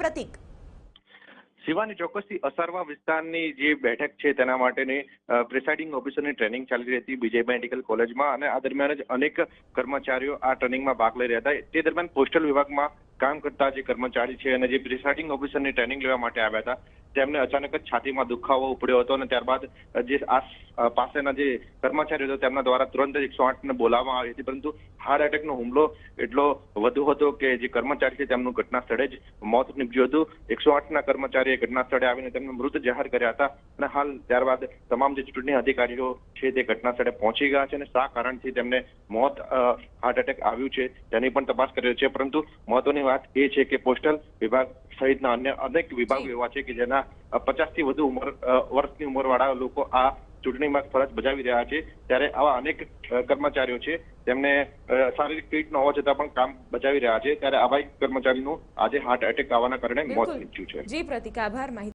પ્રતિક? શિવાની, ચોક્કસથી અસારવા વિસ્તારની જે બેઠક છે તેના માટેની પ્રિસાઇડિંગ ઓફિસરની ટ્રેનિંગ ચાલી રહી હતી બીજે મેડિકલ કોલેજમાં, અને આ દરમિયાન જ અનેક કર્મચારીઓ આ ટ્રેનિંગમાં ભાગ લઈ રહ્યા હતા. તે દરમિયાન પોસ્ટલ વિભાગમાં કામ કરતા જે કર્મચારી છે અને જે પ્રિસાઇડિંગ ઓફિસરની ટ્રેનિંગ લેવા માટે આવ્યા હતા તેમને અચાનક જ છાતીમાં દુખાવો ઉપડ્યો હતો, અને ત્યારબાદ જે પાસેના જે કર્મચારીઓ હતા તેમના દ્વારા તુરંત જ 108ને બોલાવવામાં આવી હતી. પરંતુ હાર્ટ એટેકનો હુમલો એટલો વધુ હતો કે જે કર્મચારી છે તેમનું ઘટના સ્થળે જ મોત નીપજ્યું હતું. 108ના કર્મચારીએ ઘટના સ્થળે આવીને તેમને મૃત જાહેર કર્યા હતા, અને હાલ ત્યારબાદ તમામ જે ચૂંટણી અધિકારીઓ છે તે ઘટના સ્થળે પહોંચી ગયા છે, અને શા કારણથી તેમને મોત હાર્ટ એટેક આવ્યું છે તેની પણ તપાસ કરી રહી છે. પરંતુ મહત્વની વાત એ છે કે પોસ્ટલ વિભાગ સહિતના અન્ય અનેક વિભાગો એવા છે કે જેના 50થી વધુ વર્ષની ઉંમરવાળા લોકો આ ચૂંટણીમાં ફરજ બજાવી રહ્યા છે, ત્યારે આવા અનેક કર્મચારીઓ છે તેમને શારીરિક ફિટ ન હોવા છતાં પણ કામ બજાવી રહ્યા છે, ત્યારે આવા એક કર્મચારીનું આજે હાર્ટ એટેક આવવાના કારણે મોત નીપજ્યું છે. જી પ્રતિક, આભાર.